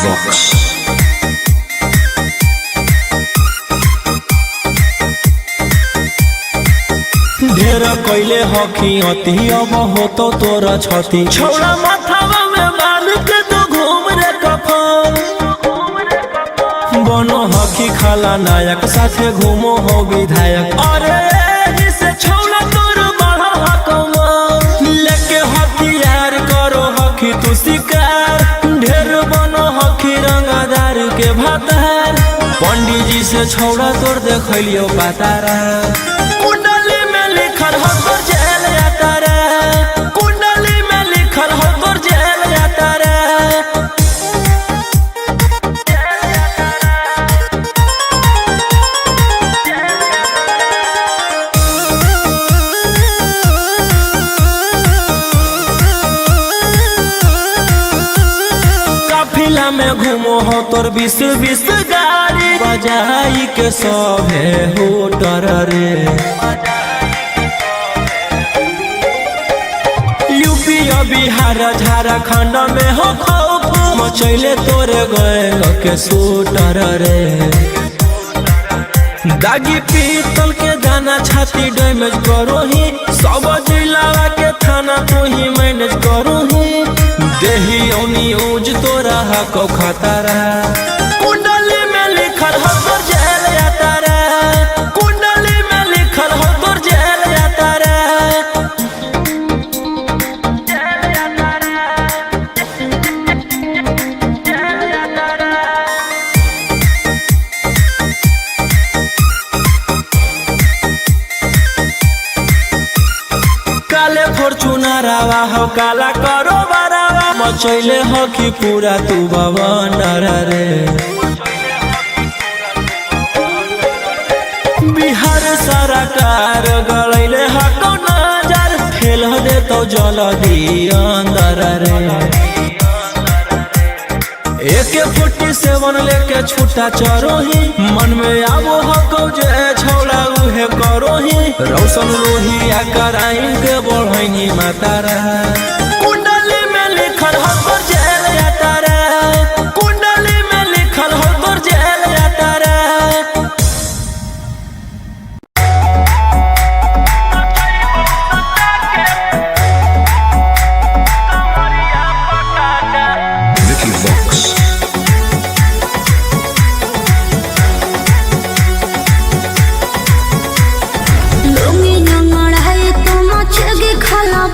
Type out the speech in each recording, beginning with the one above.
Vox. ढेर कैले हकी अति अब हो तो तोरा छती छौड़ा माथावा में बांध के तो घूम रे कफन बनो हकी खाला नायक साथे घूमो हो विधायक। अरे से छौड़ा तोर बड़ा हकमा लेके हथियार करो हकी तू शिकार ढेर बनो हकी रंगादार के भातार पंडित जी से छौड़ा तोर देखलियो पातारा कुंडली में लिखल हो तोर जेल जाता रे कुंडली में लिखल हो तोर जेल जाता रे। काफिला में घूमो हो तोर 20 गाड़ी बजाई के सभे होटर रे यूपी बिहार झारखंड में हो खौफ मचैले तोरे गए के सूटर रे दागी पीतल के दाना छाती डैमेज करो ही सब जिला के थाना तो ही मैनेज करो ही देही ओनी ऊज तोरा हको खतरा कुंडली में लिखल हो तोर जेल जाता रे कुंडली में लिखल हो तोर जेल जाता रे। काले फॉर्च्यूनर आवा हो काला करो बारावा मचैले हो कि पूरा तू बवंडर रे बिहार सरकार गलैले हको नजर फेल दे तो जल्दी अंदर रे AK-47 लेके छूटा चरो ही मन में आवो हको जे छौड़ा उहे करो ही रौशन रोहिया कराइन के बढ़ैनी मातारा कुंडली में लिखल हो तोर जेल जाता रे कुंडली में लिखल हो तोर जेल जाता रे। Vicky Vox.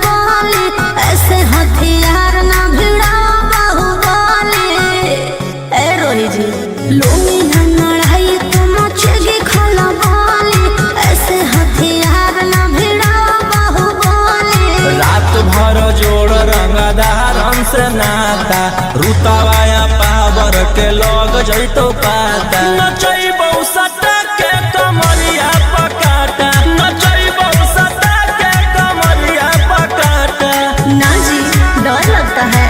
ऐसे हथियार ना भिड़ा बाहुबली ए रोही जी लूंगी ना लड़ाई तो मचेगी खलबली ऐसे हथियार ना भिड़ा बाहुबली रात भर जोड़ रंगदार से नाता रुतावाया पावर के लग जैतो पाता नचैबौ सटा के कमरिया पकाटा नचैबौ सटा के कमरिया पकाटा। ना जी डर लगता है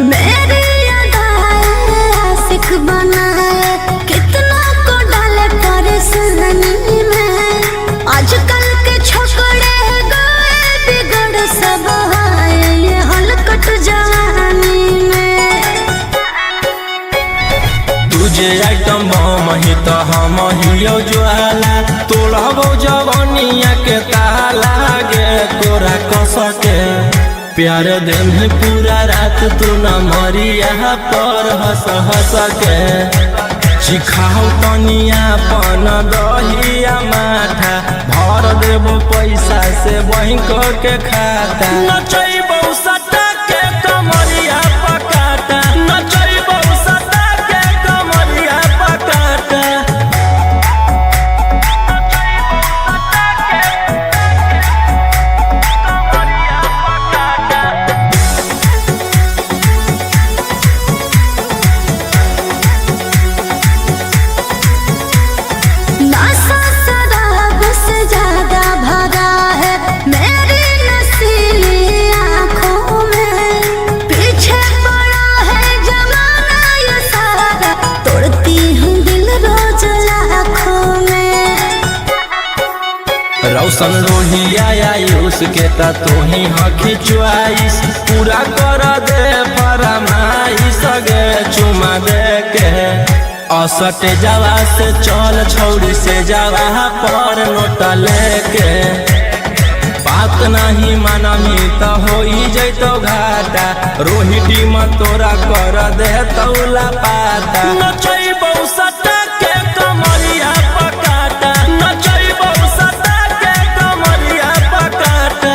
मेरी अदाएं आशिक बनाए कितना को डाले परेशानी में आजकल के छोकरे गए बिगड़ सब आए ये हलकट जवानी में तुझे आइटम बम ही तो हम हियो ज्वाला तोड़बो जवानिया के ताला गे तोरा कसके प्यार दिन है पूरा रात तू न मरिया पर हंस हंस के सिखाओ तनिया पन दहिया माथा भर देबो पैसा से बैंक के खाता नचैबौ सटा के कमरिया पकाटा नचैबौ सटा के कमरिया पकाटा। नशा शराब से ज्यादा भरा है मेरी नसीली आँख रोशन रोहिया आयुष के ता तू ही हकी च्वाइस पूरा कर दे फरमाइश गे चुमा दे के असटे जावा से चल छौड़ी से जावा पर नोट लेके बात नहीं मानमी तो हो जैतो घाटा रोहिटी में तोरा कर दे तौला पाता नचैबौ सटा के कमरिया पकाटा नचैबौ सटा के कमरिया पकाटा।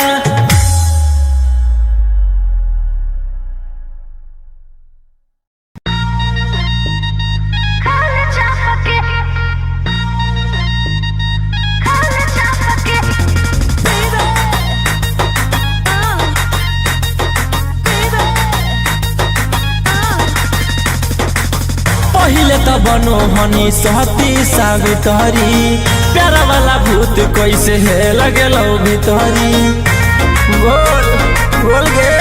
पहिले त बनो हनी सहती सावित्री प्यारा वाला भूत कैसे है लगे लो भीतरी बोल बोल गे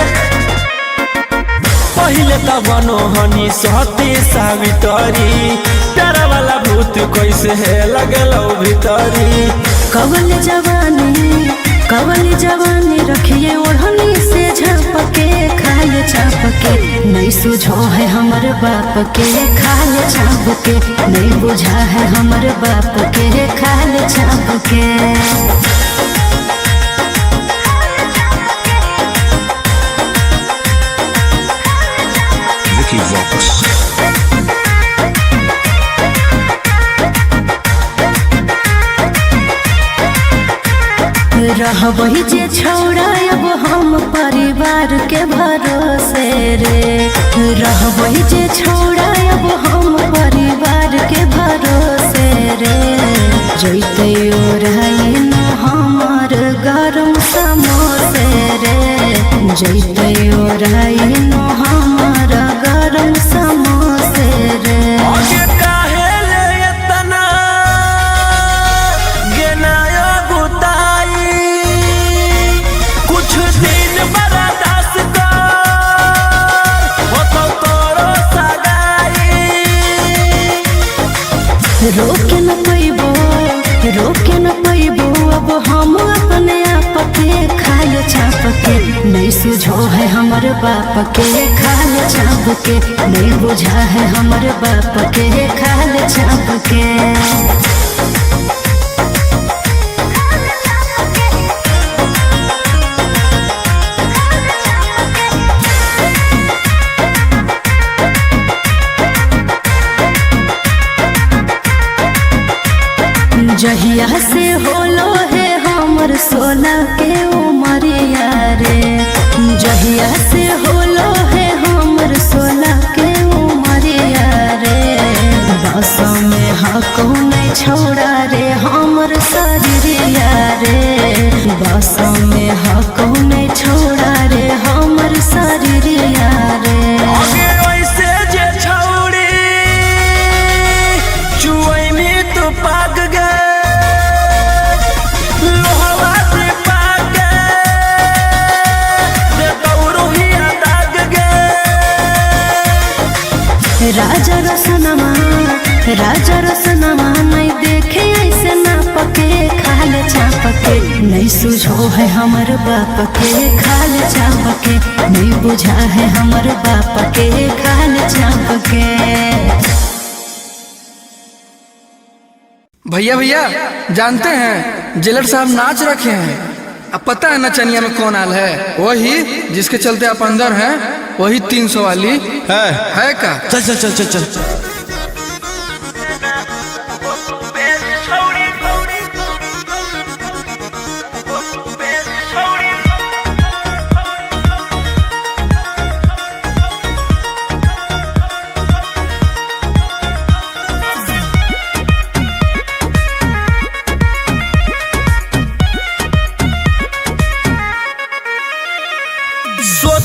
पहिले त बनो हनी सहती सावित्री प्यारा वाला भूत कैसे है लगे लो भीतरी कवल जवानी रखिए ओढ़नी से झपके खाए छापके नहीं सुझो है हमर बाप के खाए छापके नहीं बुझा है हमर बाप के खाए छापके। Vicky Vox. रहबही जे छौड़ा अब हम परिवार के भरोसे रे रहबही जे छौड़ा अब हम परिवार के भरोसे रे जैते ओराइन हमर गरम समोसे रे जैते ओराइन हमर गरम समोसे रे। रोके न पैबो अब हम अपने आप के खाए छाप के नहीं सुझो है हमर बाप के खाए छाप के नहीं बुझा है हमर बाप के खाए छाप के। जहिया से होलो है हमर सोना के उमरिया रे जहिया से होलो है हमर सोना के उमरिया रे बस में हको नहीं छोड़ा रे हमर शरीरिया रे बस में हको नहीं छोड़ा रे हमर शरीरिया रे। राजा रसनमा नहीं देखे ऐसे ना पके खाल छापके नहीं सुझो है हमर बाप के खाल छापके नहीं बुझा है हमर बाप के खाल छापके। भैया भैया जानते हैं जेलर साहब नाच रखे हैं। अब पता है नचनिया में कौन आल है? वही जिसके चलते आप अंदर हैं, वही 300 वाली है का? चल चल चल चल चल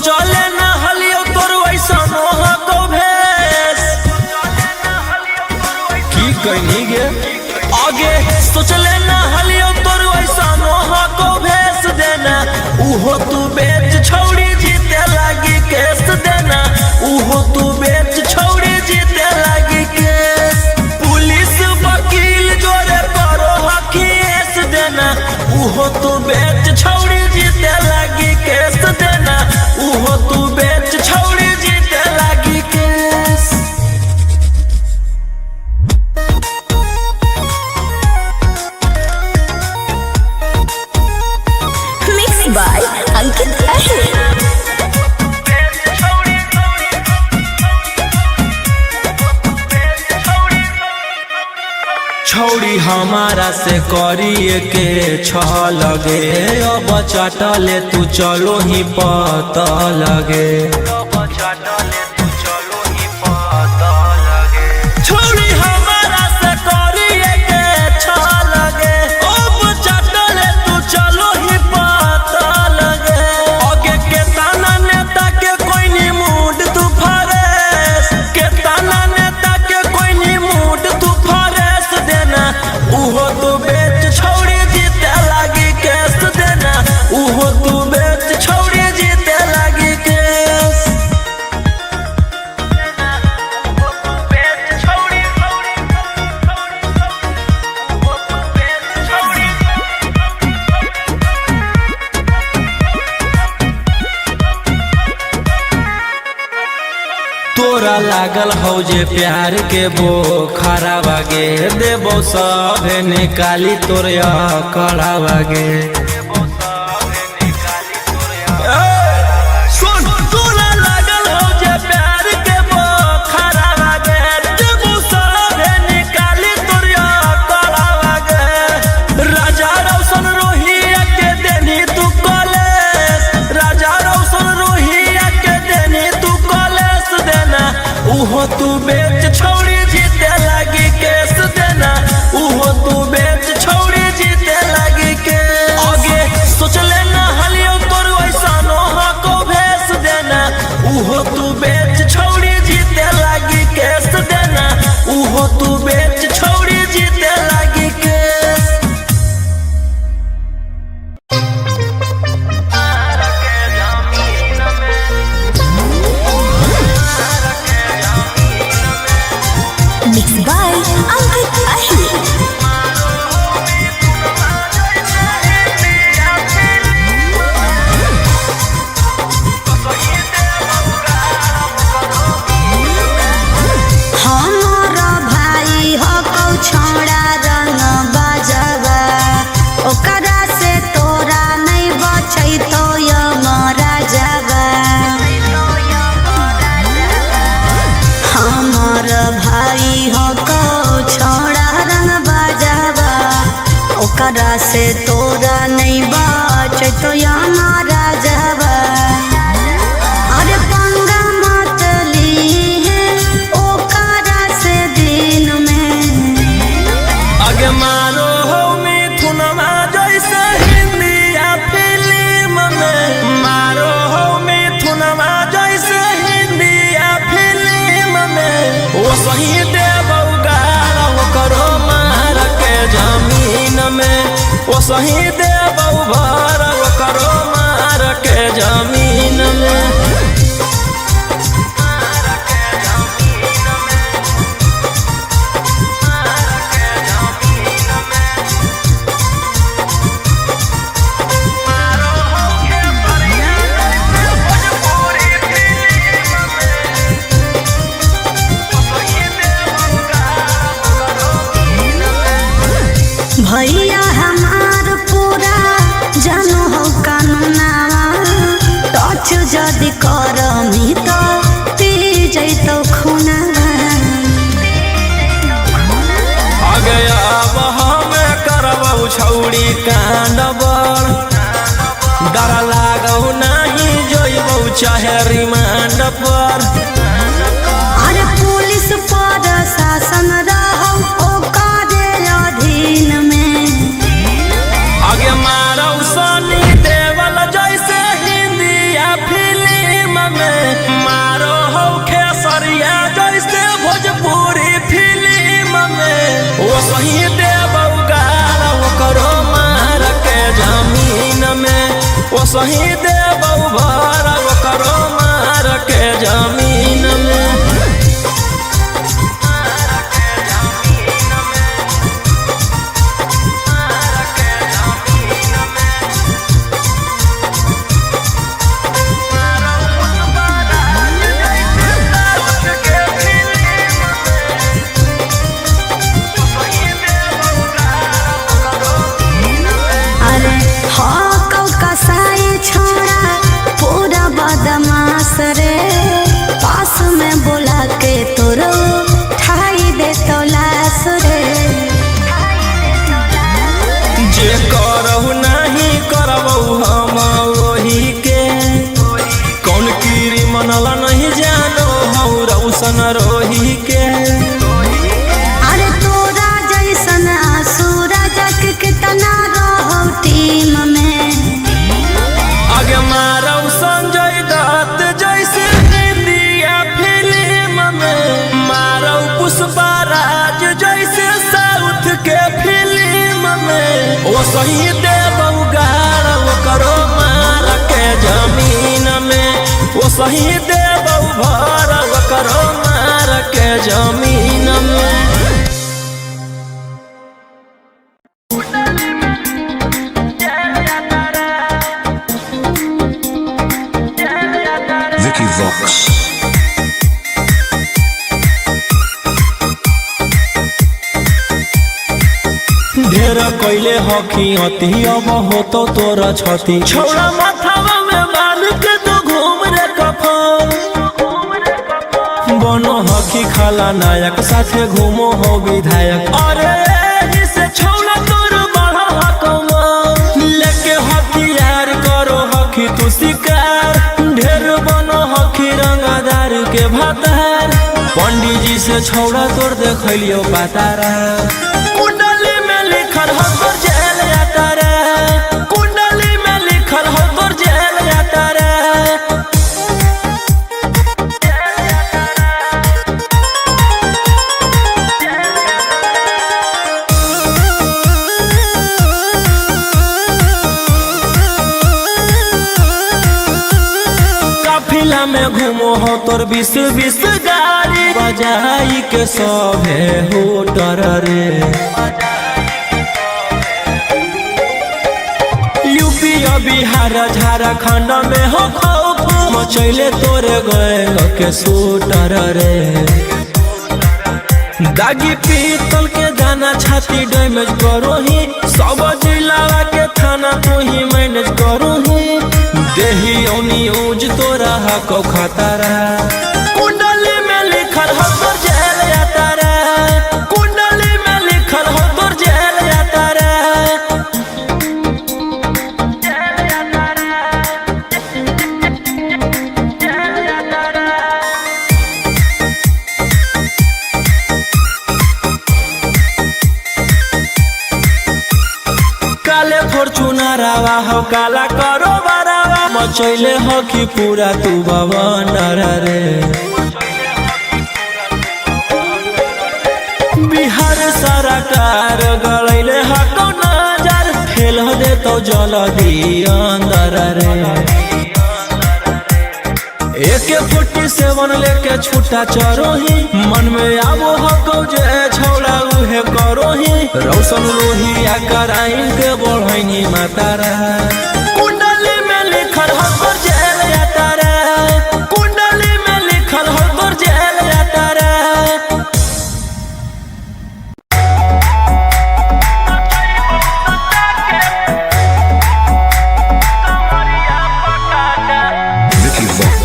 चले ना हलियो तोर वैसा मोह को भेस की कहनी गे आगे सोचले ना हलियो तोर वैसा मोह को भेस देना उहो तू बेच छौड़ी जीते लागी केस देना उहो तू बेच छौड़ी जीते लागी केस पुलिस वकील जोरे करो हकीस देना उहो अंकित अहिर। छौड़ी हमारा से करिए के लगे, अब चटले तू चलो ही पता लगे। छौड़ी हमारा से करिए के लगे, अब चटले तू चलो ही पता लगे। आगे के ताना नेता के कोई नी मूड तू फरेस, के ताना नेता के कोई नी मूड तू फरेस देना। उहो तू बेच छौड़ी जीते लागी केस देना, उहो तू बेच छौड़ी जीते लागी केस। तोरा लागल हो जे प्यार के बोखरा बागे, देबो सभे निकाली तोरिया कड़ा बागे। सुन तोरा लागल हो जे प्यार के बोखरा बागे, देबो सभे निकाली तोरिया कड़ा बागे। राजा रोशन रोहिया के देनी तू कॉलेज, राजा रोशन रोहिया के देनी तू कॉलेज देना। उहो तू बेच छौड़ी जीते लागी केस देना, उहो तू बेच छौड़ी जीते लागी केस। आगे सोच लेना हलियो तोर वैसा नोहा को भेस देना, उहो तू बेच छौड़ी जीते लागी केस देना, उहो तू बेच छौड़ी जीते लागी केस। मिक्स बाय अंकित अहिर। हमारा भाई हो कौ छोड़ा रंग बजवा, ओकरा से तोरा नहीं बचै तो यमरा जवा। हमार भाई हो कौ छोड़ा रंग बजवा, ओकरा से तोरा नहीं बचै तो यमरा जवा। अरे पंगा मत लीहे ओकरा से दिन में। आगे मारो हो मिथुनमा जैसे हिंदिया फिल्म में, मारो हो मिथुनमा जैसे हिंदिया फिल्म में। वो सही देबौ गाल करो मार के जमीन में, वो सही देबौ भर करो मार के जमीन में। भैया हमार पूरा जानो हो कानूनावा, टच जदि करमी तो पी जैतो खूनावा। आगे अब हमें करबौ छौड़ी कांड बड़, डर लागौ नहीं जोइबौ चाहे रिमांड पर। अरे पुलिस पर शासन रहो ओकरे अधीन में। आगे मारौ सनी देवल जैसे हिंदिया फिल्म में, मारो हो खेसरिया जैसे भोजपुरी फिल्म में। वो सही देबौ गाल करो मार के जमीन में, वो सही देबौ भर करो मार के जमीन में। अरे हाँ कौ कसाई छो सही देव उगाड़ करो मार के जमीन में, वो सही देव भर करो मार के जमीन में। Vicky Vox. ढेर कैले हकी अति अब हो तो तोरा छती, छौड़ा माथावा में बांध के तो घूम रे कफन। बनो हकी खाला नायक साथे घूमो हो विधायक, अरे जिसे छौड़ा तोर बढ़ा कमान। लेके हथियार करो हकी तू शिकार, ढेर बनो हकी रंगादार के भातार। पंडित जी से छौड़ा तोर देखलियो पातारा, कुंडली में लिखल हो तोर जेल जाता रे, कुंडली में लिखल हो तोर जेल जाता रे। काफिला में घूमो हो तोर 20-20 गाड़ी, बजाई के सभे होटर रे। यूपी और बिहार झारखंड में हो खौफ, मचैले तोरे गए के सूटर रे। दागी पीतल के दाना छाती डैमेज करो ही, सब जिला के थाना तू ही मैनेज करो ही। देही न्यूज तोरा हको खतरा, कुंडली में लिखल हो तोर जेल जाता रे, कुंडली में लिखल हो तोर जेल जाता रे। काले फॉर्चूनर आवा हो काला करो बरावा, मचैले हो कि पूरा तू बवंडर रे। बिहार सरकार गलैले हको नजर, फेल दे तो जल्दी अंदर रे। AK-47 लेके छूटा चरो ही, मन में आबो हको जे छौड़ा उहे करो ही। रौशन रोहिया कराइन के बढ़ैनी मातारा, कुंडली में लिखल हो तोर जेल जाता रे, कुंडली में लिखल हो तोर जेल जाता रे। Vicky Vox.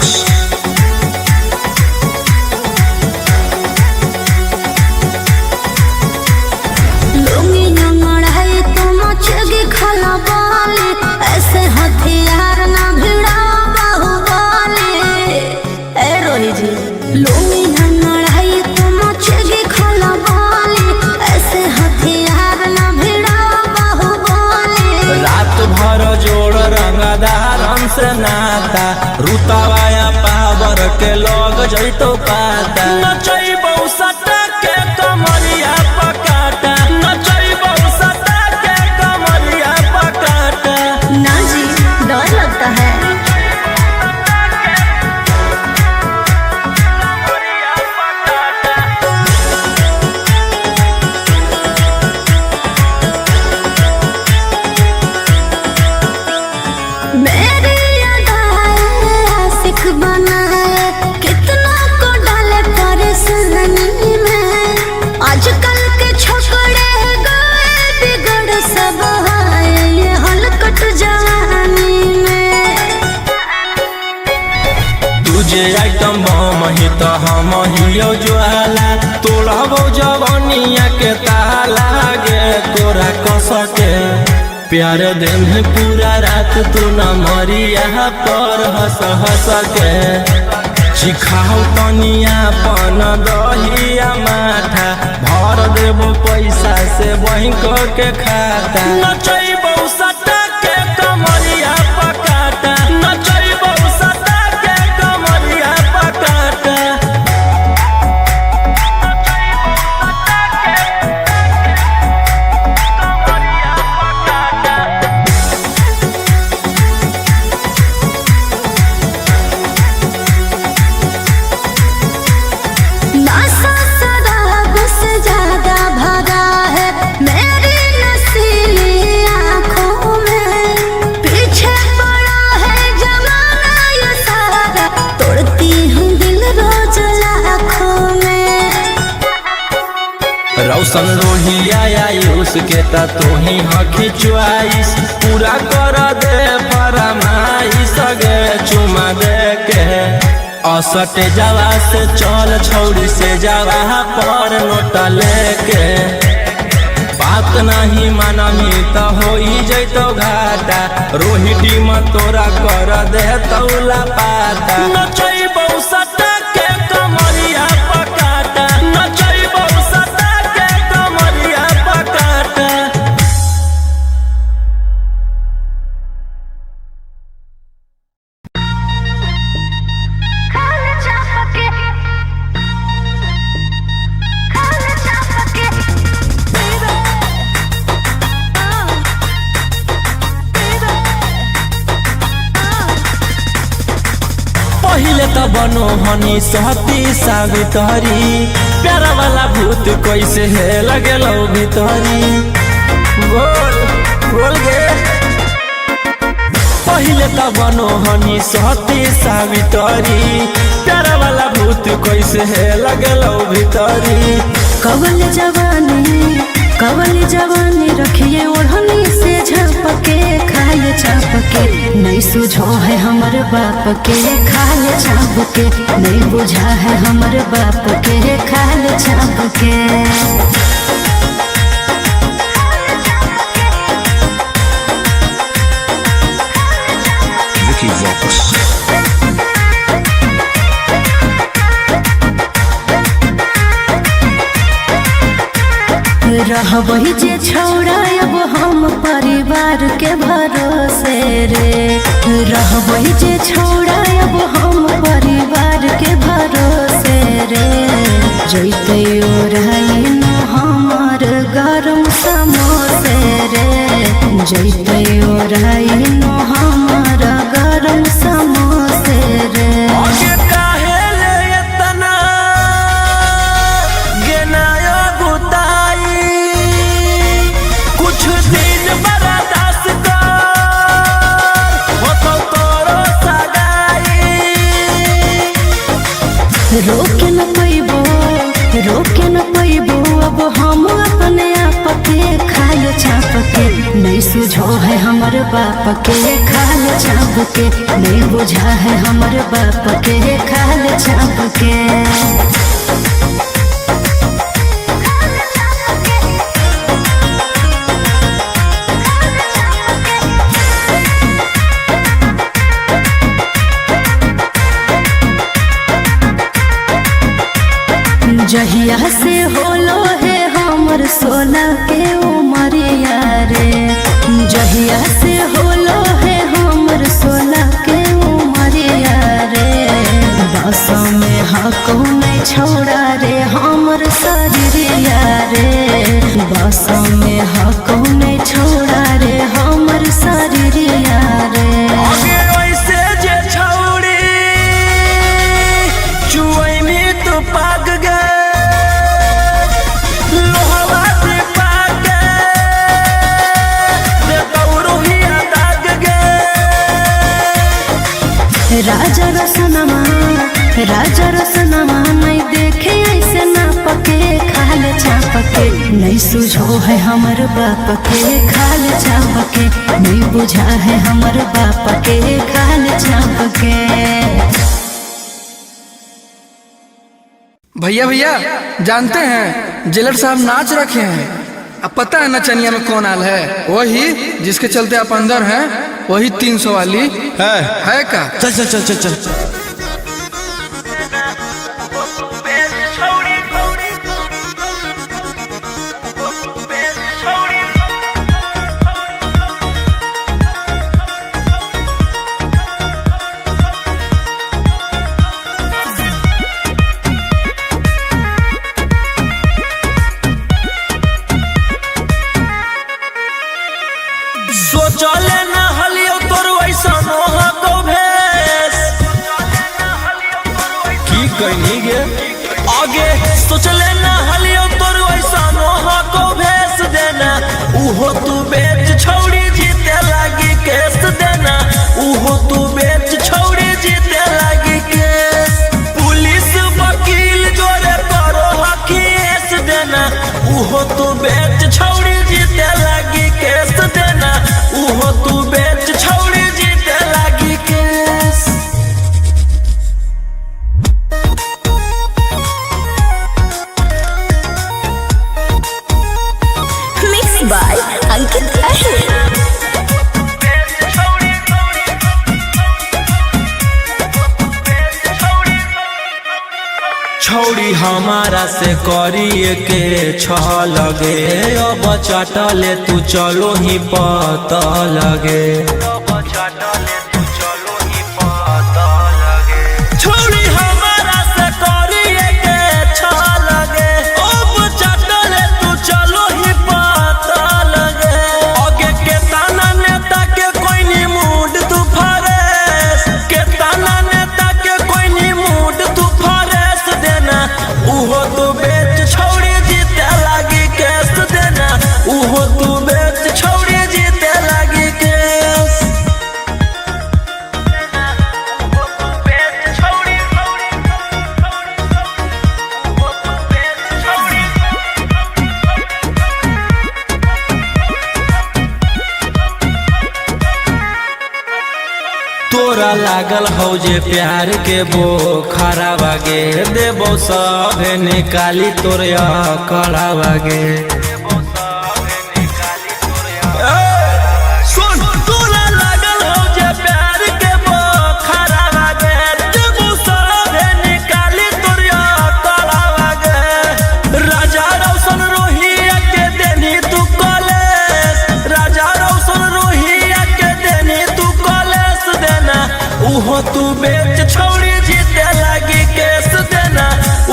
लुंगी नंगड़ाई तो मचेगी खला बाली, ऐसे हथियार ना भिड़ा बाहुबली। ए रोही जी, लुंगी नंगड़ाई तो मचेगी खला बाली, ऐसे हथियार ना भिड़ा बाहुबली। रात भर जोड़ रंगदार हमसे नाता, रुतावाया पावर के लोग जैतो पाता। नचैबौ सटा के कमरिया पकाटा, नचैबौ सटा के कमरिया पकाटा। ना जी, डर लगता है। मेरी अदाएं आशिक बनाए, कितना को डाले परेशानी में। आजकल के छोकरे गए बिगड़ सब आए, ये हलकट जवानी में। तुझे आइटम बम ही तो हम हियो ज्वाला, तोड़बो जवानिया के ताला गे तोरा कसके। प्यार दिन है पूरा रात तू न मरिया पर हंस हंस के। सिखाओ तनिया पन दहिया माथा, भर देबो पैसा से बैंक के खाता। नचैबौ सटा के कमरिया पकाटा, नचैबौ सटा के कमरिया पकाटा। रोशन रोहिया आयुष के ता तू ही हकी च्वाइस पूरा कर दे फरमाइश गे चुमा दे के असटे जावा से चल छौड़ी से जावा पर नोट लेके बात नहीं मानमी तो हो जैतो घाटा रोहिटी में तोरा कर दे तौला पाता नचई बहुसटा के कमरिया पकाटा नचई बहुसटा के कमरिया पकाटा। पहिले त बनो हनी सहती सावित्री प्यारा वाला भूत कैसे है लगे लो भीतरी बोल बोल गे पहिले त बनो हनी सहती सावित्री प्यारा वाला भूत कैसे है लगे लो भीतरी कवल जवानी रखिए ओढ़नी से झपके खाए चापके नहीं सुझो है हमर बाप के खाए चापके नहीं बुझा है हमर बाप के खाए चापके। Vicky Vox. रहबही जे छौड़ा अब हम परिवार के भरोसे रे रहबही जे छौड़ा अब हम परिवार के भरोसे रे जैते ओराइन हमर गरम समोसे रे जैते ओराइन हमर गरम समोसे रे। रोके न पैबो अब हम अपने आप के खाए छाप के नहीं सुझो है हमर बाप के खाए छाप के नहीं बुझा है हमर बाप के खाए छाप के। जहिया से होलो है हमर सोना के उमरिया रे जहिया से होलो है हमर सोना के उमरिया रे बस में हको नहीं छोड़ा रे हमर शरीरिया रे बस में हको नहीं छोड़ा रे हमर शरीरिया रे। राजा रसनमा नहीं देखे ऐसे ना पके खाल चापके नहीं सुझो है हमर बाप के खाल चापके नहीं बुझा है हमर बाप के खाल चापके। भैया भैया जानते हैं जेलर साहब नाच रखे हैं। अब पता है नचनिया में कौन आल है? वही जिसके चलते आप अंदर हैं, वही 300 वाली है का? चल चल चल चल चल चले ना हलियो तोर वैसा नोहा को भेस की कहनी गे आगे सोचले ना हलियो तोर वैसा नोहा को भेस देना उहो तू बेच छौड़ी जीते लागी केस देना उहो तू बेच छौड़ी जीते लागी केस पुलिस वकील जोरे करो हकीस देना उहो छौड़ी हमारा से करिए के लगे अब चटले तू चलो ही पता लगे छौड़ी हमारा से करिए के लगे अब चटले तू चलो ही पता लगे आगे के ताना नेता के कोई नी मूड तू फरेस के ताना नेता के कोई नी मूड तू फरेस देना उहो तू बेच छौड़ी जीते लागी केस देना उहो तू बेच छौड़ी जीते लागी केस तोरा लागल हो जे प्यार के बोखरा बागे देबो सभे निकाली तोरिया कड़ा बागे सुन तोरा लागल हो जे प्यार के बोखरा बागे देबो सभे निकाली तोरिया कड़ा बागे राजा रौशन रोहिया के देनी तू कॉलेज राजा रौशन रोहिया के देनी तू कॉलेज देना उहो तू बेच छौड़ी जीते लागी केस देना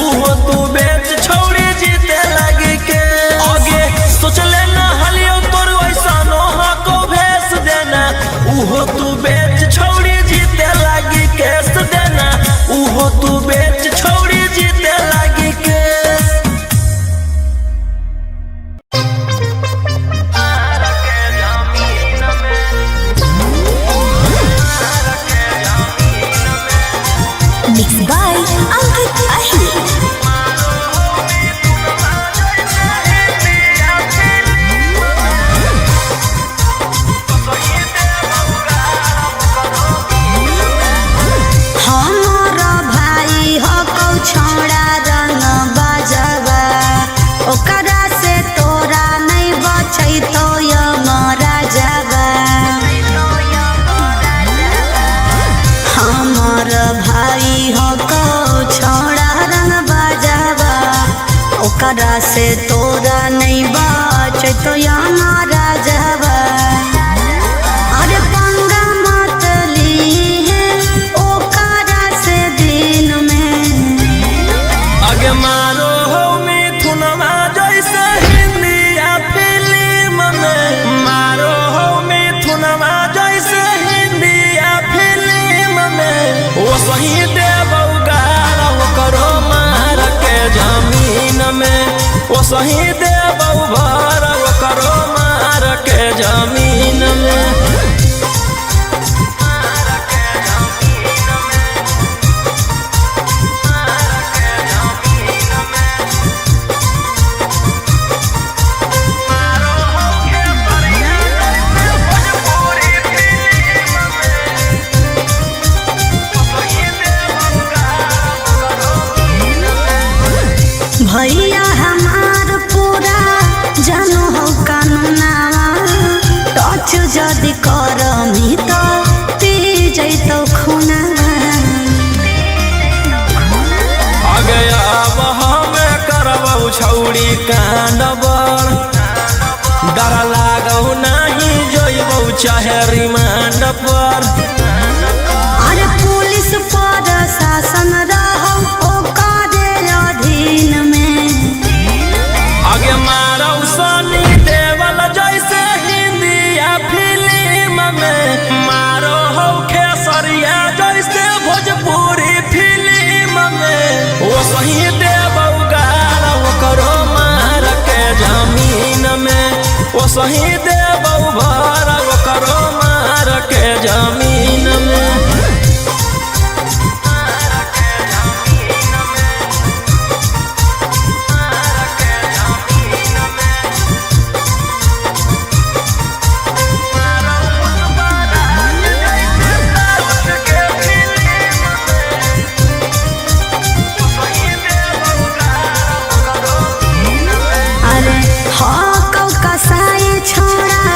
उहो तू बेच छौड़ी जीते लागी के आगे सोचले ना हलियो तोर वैसा नोहा को भेस देना उहो तू बेच छौड़ी जीते लागी केस देना उहो तू बेच छौड़ी जीते लागी केस Mixed by Ankit Ahir. हमारा भाई हो कौ छोड़ा रंग बजवा ओकरा से तोरा नहीं बचै तो यमरा जवा हमार भाई हो कौ छोड़ा रंग बजवा ओकरा से तोरा नहीं बचै तो यमरा जवा अरे पंगा मत लीहे ओकरा से दिन में आगे मारो हो मिथुनमा जैसे हिंदिया फिल्म में मारो हो मिथुनमा जैसे हिंदिया फिल्म में वो सही देबौ गारा वो करो मार के जमीन में वो सही देबौ भर वो करो मार के जमीन में भैया हमार पूरा जानो हो कानूनावा टच जदि करमी तो पी जैतो खुनावा आगे अब हमें करबौ छौड़ी कांडबर डर लागौ नहीं जोइबौ चाहे रिमांड पर अरे पुलिस पर शासन रहो ओकरे अधीन में आगे मारौ सनी देवल जैसे हिंदिया फिल्म में मारो हो खेसरिया जैसे भोजपुरी फिल्म में वो सही देबौ गारा वो करो मार के जमीन में वो सही देबौ भर वो करो मार के जमीन में अरे हाँ कौ कसाई छोड़ा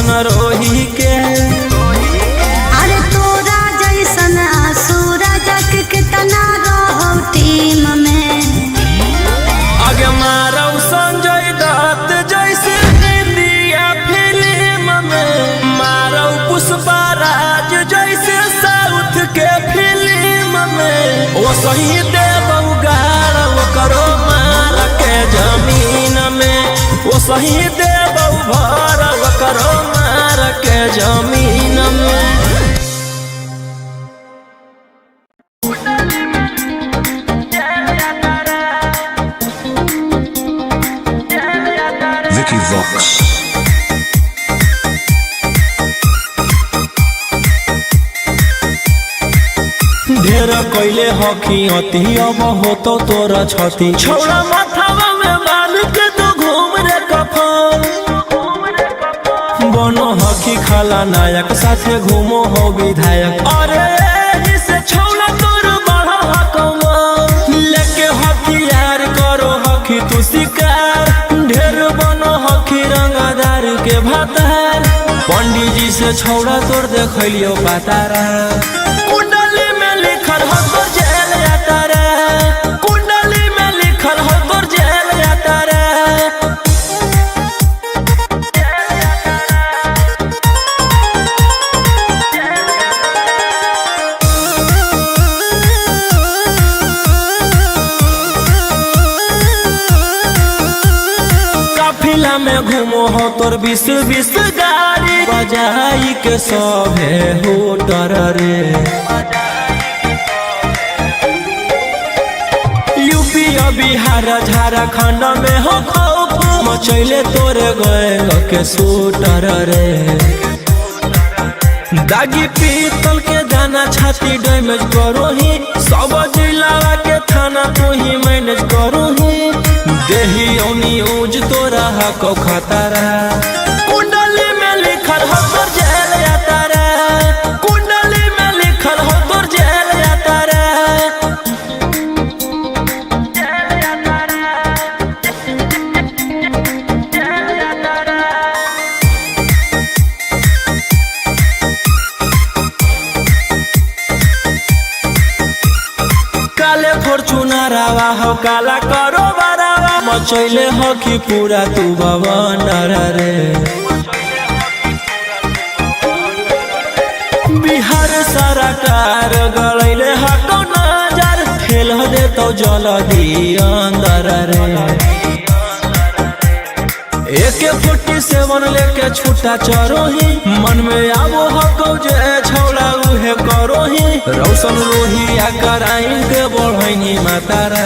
रोशन रोही के। अरे तोरा जैसन सूरज के कितना रहो टीम में। आगे मारो संजय दत्त जैसे इंडिया फिल्म में, मारो पुष्पा राज जैसे साउथ के फिल्म में। वो सही देवौ गाड़ वो करो मार के जमीन में, वो सही देवौ भर वो करो मार के जमीन में। Vicky Vox. ढेर कैले हकी अति अब होतो तोरा छती, छौड़ा माथावा में बांध के तो घूम रे कफन। बनो हकी खाला नायक साथे घूमो हो विधायक। अरे एही से छौड़ा तोर बड़ा हकमा, लेके हथियार करो हकी तू शिकार। ढेर बनो हकी रंगदार के भातार, पंडित जी से छौड़ा तोर देखलियो पातारा। कुंडली में लिखल हो तोर जेल जाता रे, कुंडली में लिखल हो तोर जेल जाता रे। काफिला में घूमो हो तोर 20-20 गाड़ी, बजाई के सभे हो डर रे। यूपी बिहार झारखंड में हो खौफ, मचैले तोरे गए के सूटर रे। दागी पीतल के दाना छाती डैमेज करो ही, सब जिला के थाना तू ही मैनेज करो ही। देही औनी ऊज तोरा हको खतरा, कुंडली में लिखल हो तोर जेल जाता रे, कुंडली में लिखल हो तोर जेल जाता रे। काले फॉर्चूनरवा हो काला करो बरावा, मचैले हो कि पूरा तू भवन रे। बिहार सरकार गलैले हको नजर, फेल हो दे तो जल्दी अंदर रे। AK-47 लेके छूटा चरो ही, मन में आबो हको जे छौड़ा उहे करो ही। रोशन रोही आ कराइन के बढ़ैनी मातारा,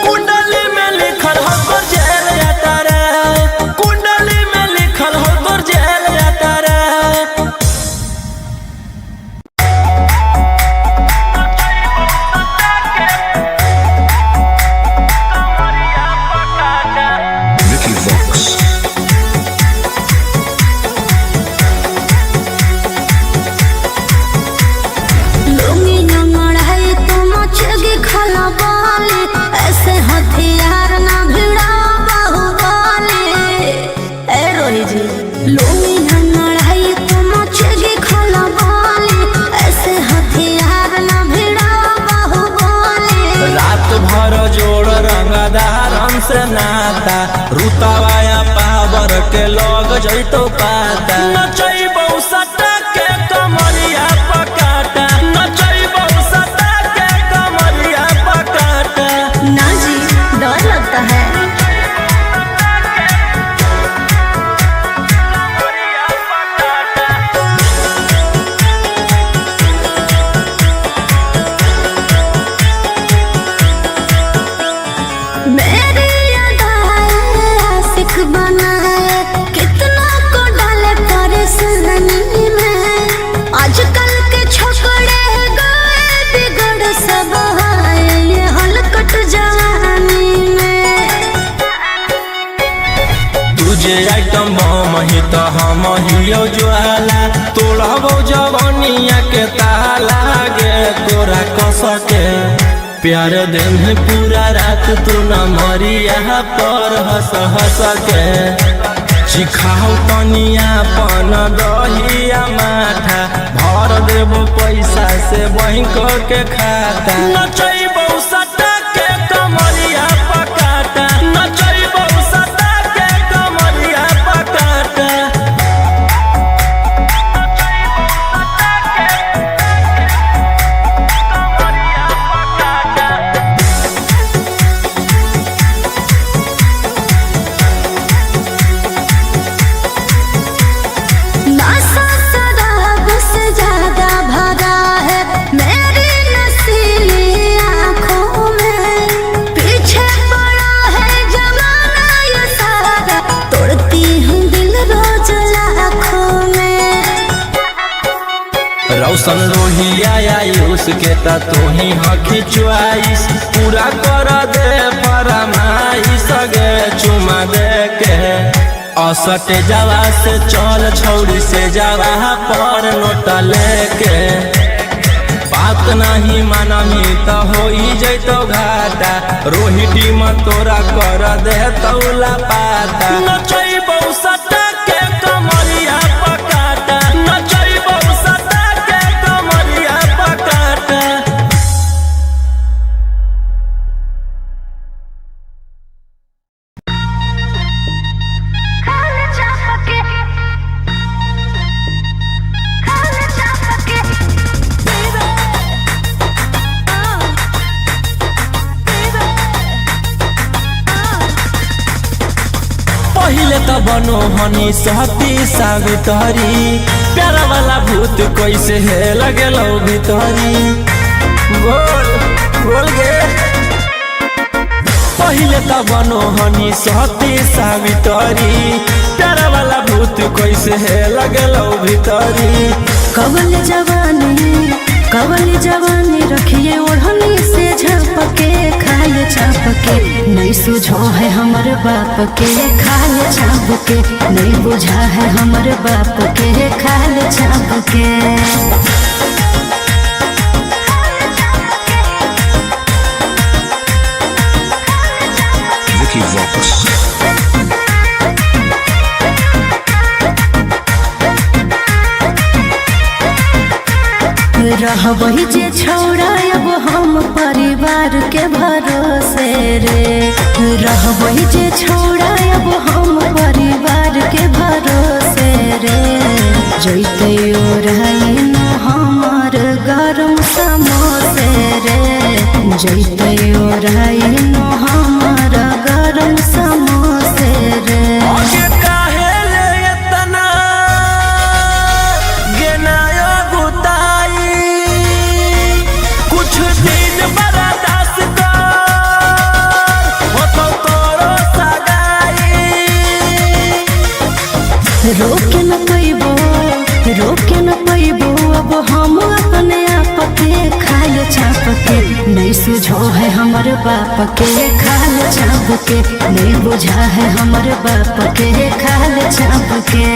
कुंडली में लिखल हो तोर जेल जाता रे, कुंडली में लिखल हो तोर जेल जाता रे। Vicky Vox. लुंगी नमड़ाई तो मचगी खला बाले, ऐसे हथियार ना भिड़ा बाहुबले। ए रोही जी लुंगी नमड़ाई तो मचगी खला बाले, ऐसे हथियार ना भिड़ा बाहुबले। रात भर जोड़ रंगदारन से नाता, रुतवाया पावर के लोग जैतो पाता। नचैबौ सटा के कमरिया पकाटा, नचैबौ सटा के कमरिया पकाटा। ना जी डर लगता है। मेरी अदाएं आशिक बनाए, कितना को डाले परेशानी में। आजकल के छोकरे गए बिगड़ सब है, ये हलकट जवानी में। तुझे आइटम बम ही तो हम हियो ज्वाला, तोड़बो जवानिया के ताला गे तोरा कस के। प्यार दिन पूरा रात तू न मरिया पर हंस हंस के। चिखाओ तनिया पन दहिया माठा भर देबो पैसा से बैंक के खाता नचैबो सटा के कमरिया पकाटा नचैबो सटा के कमरिया पकाटा रौशन रोहिया आयुष के ता तोही हखी च्वाइस पूरा कर दे फरमाइश गे चुमा दे के असटे जावा से चल छौड़ी से जावा पर नोट लेके बात नहीं मानमी तो होई जैतो घाटा रोहिटी में तोरा कर दे तौला पाता नचैबो सटा के कमरिया पकाटा नचैबो सटा के कमरिया पकाटा पहिले त बनो हनी सहती सावित्री प्यारा वाला भूत कैसे है लगेलो भीतरी बोल बोल गे पहिले त बनो हनी सहती सावित्री प्यारा वाला भूत कैसे है लगेलो भीतरी कवल जवानी रखिए ओढ़नी से झपके खाए छापके नहीं सुझो है हमर बाप के खाए छापके नहीं बुझा है हमर बाप के खाए छापके Vicky Vox. रहबही जे छौड़ा अब हम परिवार के भरोसे रे रहबही जे छौड़ा अब हम परिवार के भरोसे रे जैते ओढ़ाई न हमर गरम समोसे रे जैते ओढ़ाई न हमर गरम समोसे रे रोके न पैबो अब हम अपने आप के खाल छाप के नहीं सुझो है हमर बाप के खाल छाप के नहीं बुझा है हमर बाप के खाल छाप के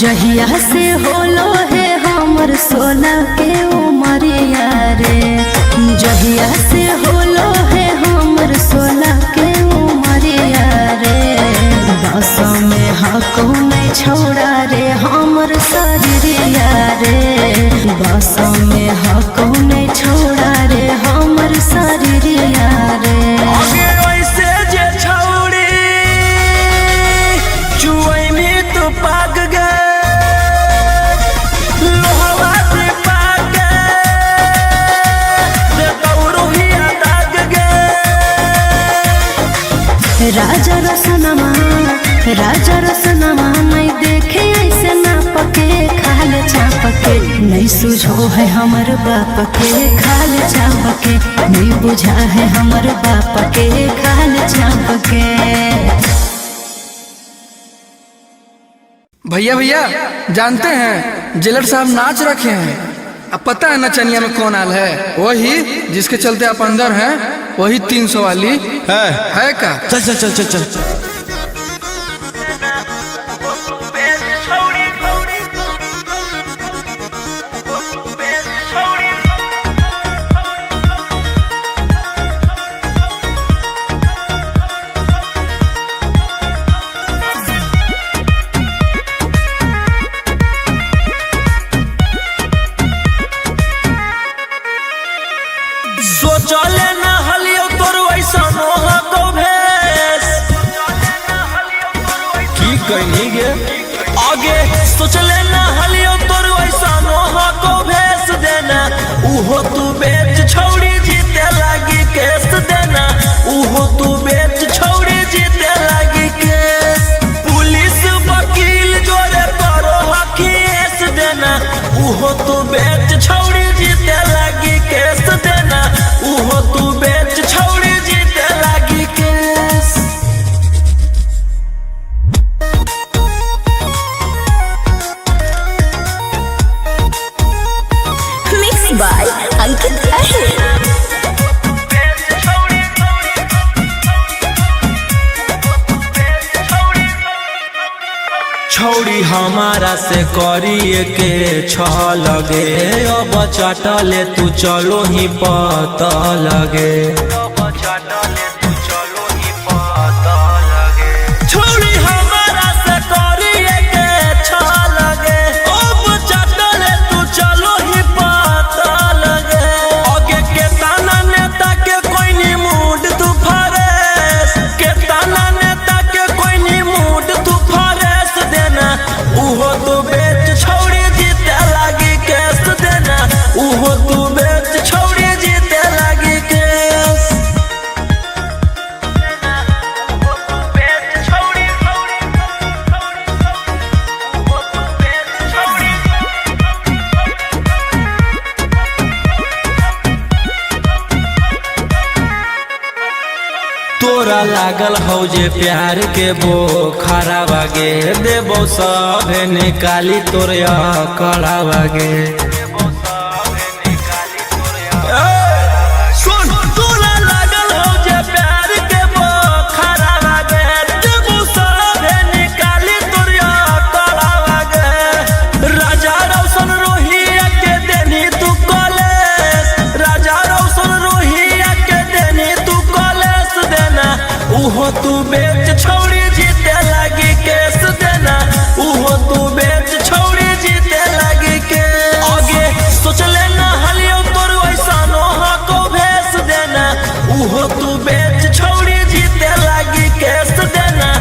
जहिया से होलो है हमर सोना के उमरिया रे जहिया से होलो है हमर सोना के उमरिया रे बस में हको नहीं छोड़ा रे हमर शरीरिया रे बस में हको नहीं छोड़ा रे हमर शरीरिया रे राजा रसनमा नहीं देखे ऐसे ना पके खाल छापके नहीं सुझो है हमर बाप के खाल छापके नहीं बुझा है हमर बाप के खाल छापके। भैया भैया जानते हैं जेलर साहब नाच रखे हैं। अब पता है नचनिया में कौन आल है? वही जिसके चलते आप अंदर हैं, वही 300 वाली है का? चल चल चल चल चल कहनी गे आगे सोच लेना हलियो तोर वैसा नोहा को भेस देना उहो तू बेच छौड़ी जीते लागी केस देना उहो तू बेच छौड़ी जीते लागी केस पुलिस वकील जोरे करो हकीस देना उहो तू बेच छौड़ी जीते लागी केस देना उहो तू बेच छौड़ी जीते लागी केस। Mixed by Ankit Ahir. छौड़ी हमारा से करिए के छ लगे अब चाटले तू चलो ही पता लगे छौड़ी हमारा से करिए के छ लगे अब चाटले तू चलो ही पता लगे आगे के ताना नेता के कोई नी मूड तू फरेस के ताना नेता के कोई नी मूड तू फरेस देना उहो तू बेच छौड़ी जीते लागी केस देना उहो तू बेच छौड़ी जीते लागी केस। तोरा लागल हौ जे प्यार के बोखरा बागे देबो सभे निकाली तोर कड़ा बागे सुन तोरा लागल हौ जे प्यार के बोखरा बागे देबो सभे निकाली तोर कड़ा बागे राजा रौशन रोहिया के देनी तू कॉलेज राजा रौशन रोहिया के देनी तू कॉलेज देना उहो तू बेच छौड़ी जीते लागी केस देना उहो तू बेच छौड़ी जीते लागी के आगे सोच लेना हलियो तोर वैसा नोहा को भेस देना उहो तू बेच छौड़ी जीते लागी केस देना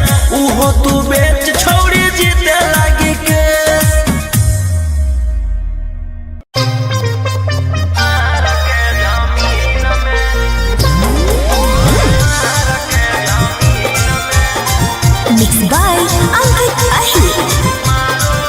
उहो तू बेच छौड़ी जीते लागी केस। Mixed by Ankit Ahir.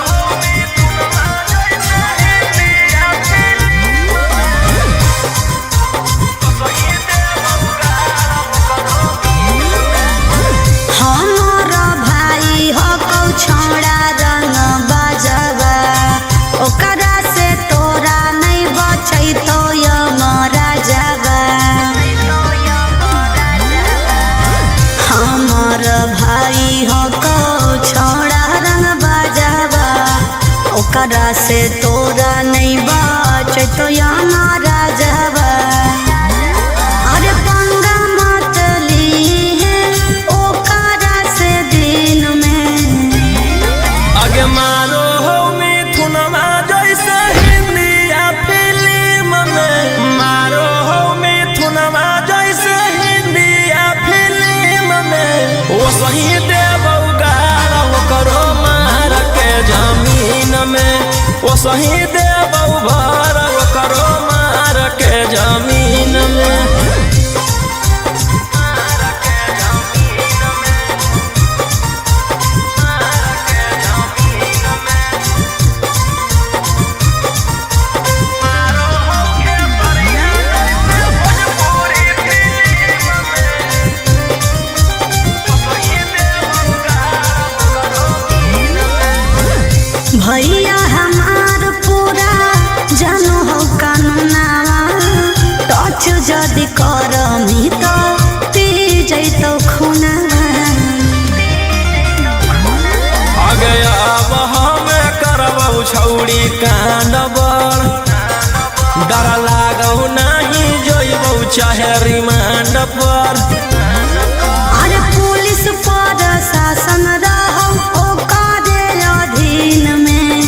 हमारा भाई हो कौ छोड़ा रंग बजवा ओकरा से तोरा नहीं बचै तो यमरा जवा हमार भाई हो कौ छोड़ा रंग बजवा ओकरा से तोरा नहीं बचै तो यमरा जवा अरे पंगा मत लीहे ओकरा से दिन में आगे मारो हो मिथुनमा जैसे हिंदिया फिल्म में मारो हो मिथुनमा जैसे हिंदिया फिल्म में वो सही देबौ गारा वो करो मार के जमीन में वो सही देबौ भर वो करो मार के जमीन में। भैया हमार पूरा जानो हो कानूनावा टच जदि करमी तो पी जैतो खूनावा आगे अब हमें करबौ छौड़ी कांडबर डर लागौ नहीं जोइबौ चाहे रिमांड पर अरे पुलिस पर शासन रहौ ओकरे अधीन में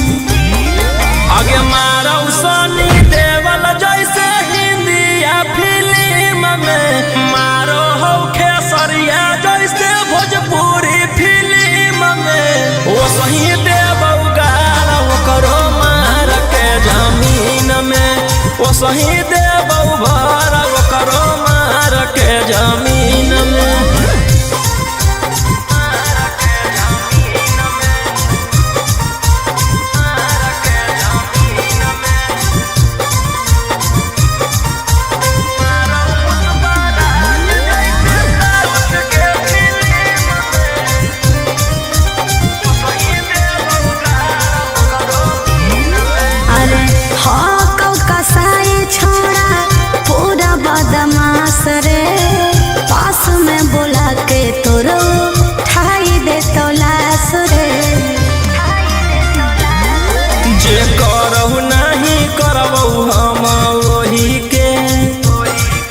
आगे मारौ सनी देवल जैसे हिंदिया फिल्म में मारो हो खेसरिया जैसे भोजपुरी फिल्म में सही देबौ गाड़ ओकरो मार के जमीन में ओ सही देबौ भर ओकरो मार के जमीन में रे पास में बोला के तोरो ठाई दे तो लाश रे जे करहु नहीं करबौ हम वही के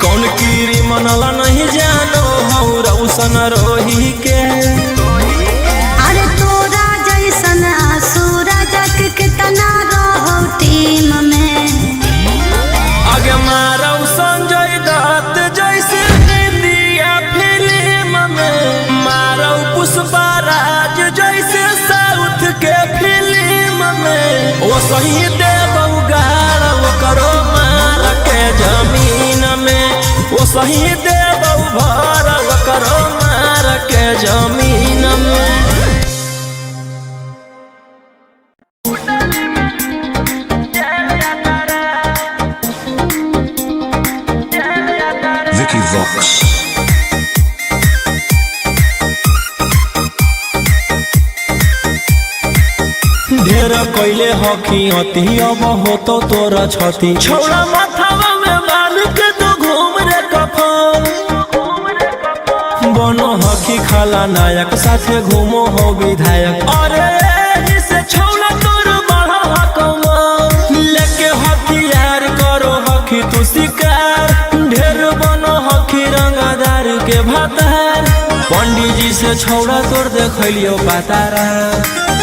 कौन कीरी मनला नहीं जानो हौ रौशन रोही के अरे तोरा जैसन आसुरा जग के तना रहो टीम में आगे मारौ संजय दत्त जैसे इंडिया फिल्म में मारौ पुष्पराज जैसे साउथ के फिल्म में ओ सही देबौ गाड़ ओकरो मार के जमीन में ओ सही देबौ भर ओकरो मार के जमीन में Vicky Vox. ढेर कैले हकी अति अब हो तो तोरा छती छौड़ा माथावा में बांध के तो घूम रे कफन बनो हकी खाला नायक साथे घूमो हो विधायक अरे एही से छौड़ा तोर बड़ा हकमा लेके हथियार करो हकी तू शिकार ढेर बनो हकी रंगदार के भातार पंडित जी से छौड़ा तोर देखलियो पातारा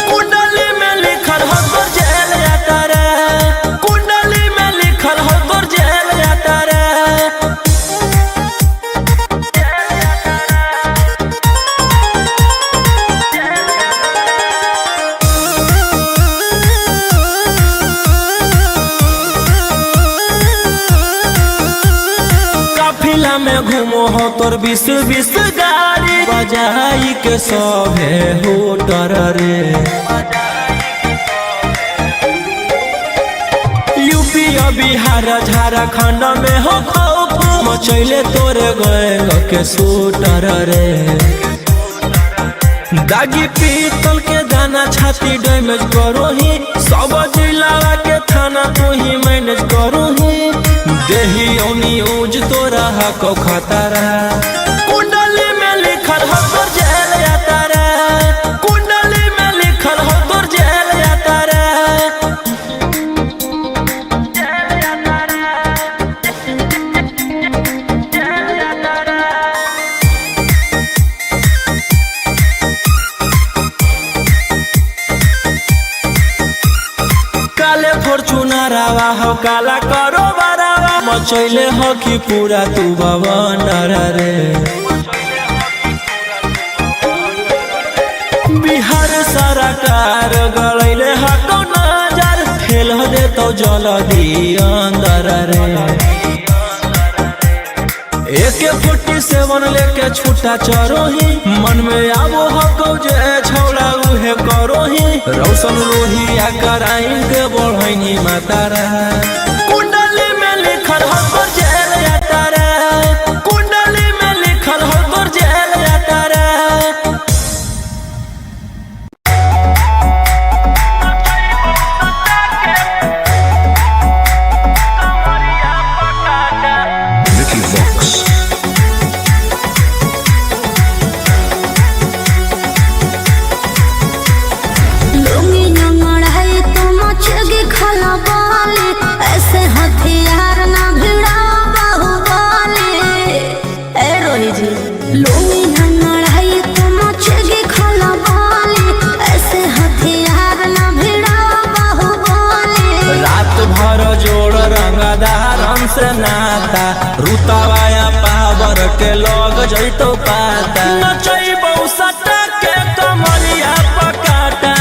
कुंडली में लिखल हो तोर जेल जाता रे कुंडली में लिखल हो तोर जेल जाता रे काफिला में घूमो हो तोर 20 गाड़ी बजाई के सभे होटर रे यूपी बिहार झारखंड में हो खौफ मचैले तोरे गए के सूटर रे दागी पीतल के दाना छाती डैमेज करो ही सब जिला के थाना तू ही मैनेज करो ही देही न्यूज तोरा हको खतरा कुंडली में लिखल हो तोर जेल जाता रे कुंडली में लिखल हो तोर जेल जाता रे काले फॉर्च्यूनर आवा हो काला करो बरावा मचैले हो कि पूरा तू भवनर रे बिहार सरकार गलैले हको नजर फेल दे तो जल्दी अंदर रे AK-47 लेके छूटा चरोही मन में आबो हको जे छौड़ा उहे करोही रौशन रोही आ कराइन के बढ़ैनी मातारा कुंडली में लिखल हो तोर जेल जाता रे कुंडली में लिखल हो तोर जेल जाता रे Vicky Vox. लुंगी नंगड़ाई तो मचगी खला बाले ऐसे हथियार ना भिड़ा बाहुबले ए रोही जी लुंगी नंगड़ाई तो मचगी खला बाले ऐसे हथियार ना भिड़ा बाहुबले रात भर जोड़ रंगदारन से नाता रुतवाया पावर के लग जैतो पाता नचैबौ सटा के कमरिया पकाटा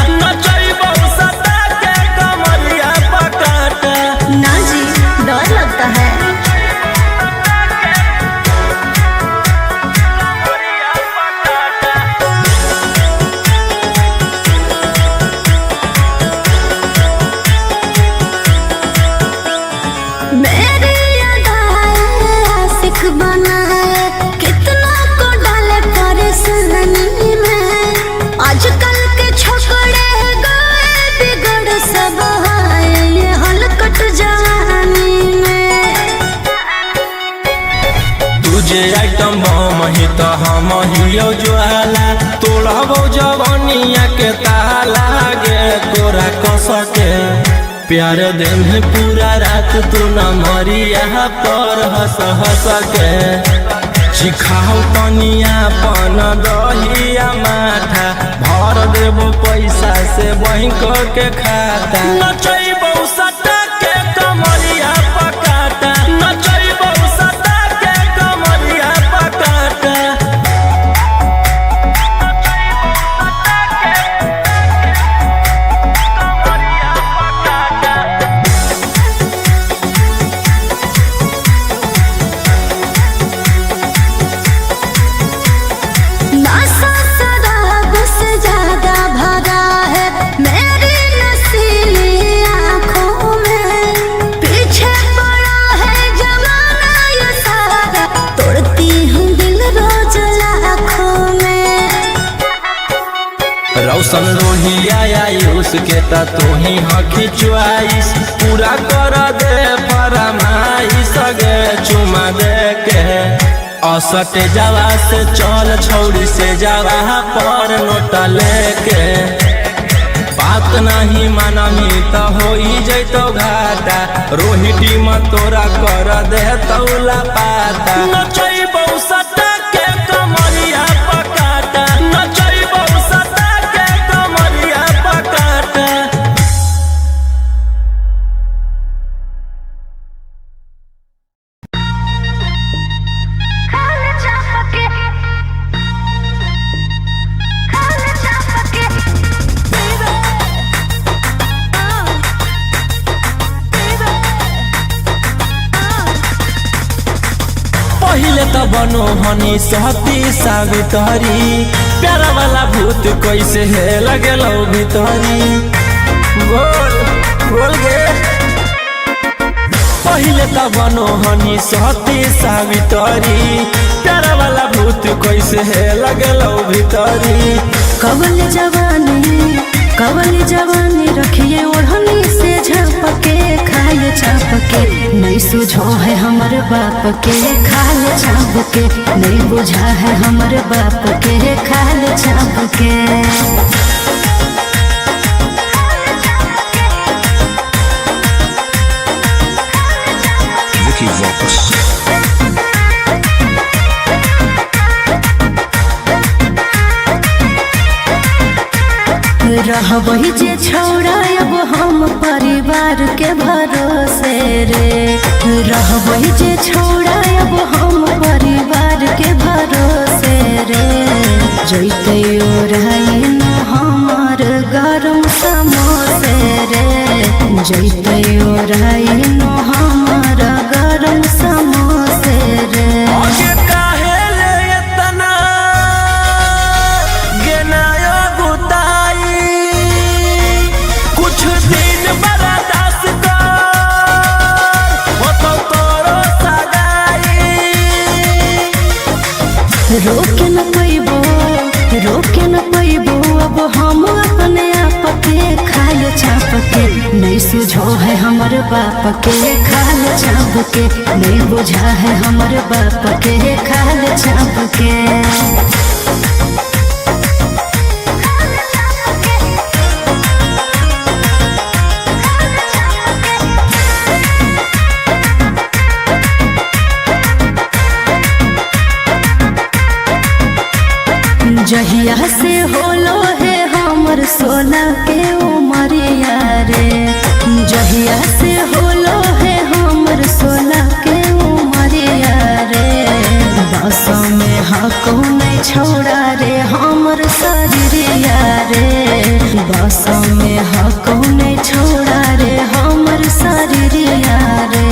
डीजे आइटम बम ही तो हम हियो ज्वाला तोड़बो जवनिया के ताला गे तोरा कस के प्यार दिन है पूरा रात तू न मरिया पर हंस हंस के चिखाओ तनिया पन दहिया माथा भर देबो पैसा से बैंक के खाता नचैबो सटा के कमरिया पकाटा नचैबो सटा के कमरिया पकाटा रौशन रोहिया आयुष के ता तू ही हकी च्वाइस पूरा कर दे फरमाइश गे चुमा दे के असट जावा से चल छौड़ी से जावा पर नोट लेके बात नहीं मानमी तो हो जैतो घाटा रोहिटी में तोरा कर दे तौला पाता नचैबो सटा के कमरिया पकाटा नचैबो सटा के कमरिया पकाटा पहिले त बनो हनी सहती सावित्री प्यारा वाला भूत कैसे है लगेलो भीतरी बोल बोल गे पहिले त बनो हनी सहती सावित्री प्यारा वाला भूत कैसे है लगेलो भीतरी कवल जवानी रखिए ओढ़नी से झपके खाए छापके नहीं सुझो है हमर बाप के खाल छापके नहीं बुझा है हमर बाप के खाल छापके Vicky Vox. रहबही जे छौड़ा अब हम परिवार के भरोसे रे रहबही जे छौड़ा अब हम परिवार के भरोसे रे जैते ओराई न हमर गरम समोसे रे जैते ओराई न हमर गरम समोसे रे रोके न पैबो अब हम अपने आप के खाल छाप के नहीं सुझो है हमर बाप के खाल छाप के नहीं बुझा है हमर बाप के खाल छाप के जहिया से होलो है हमर सोना के उमरिया रे जहिया से होलो है हमर सोना के उमरिया रे बस में हको नहीं छोड़ा रे हमर शरीरिया रे बस में हको नहीं छोड़ा रे हमर शरीरिया रे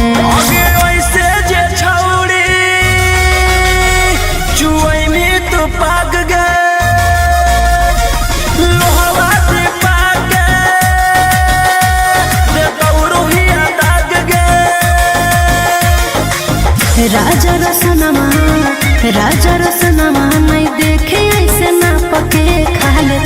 राजा रसनमा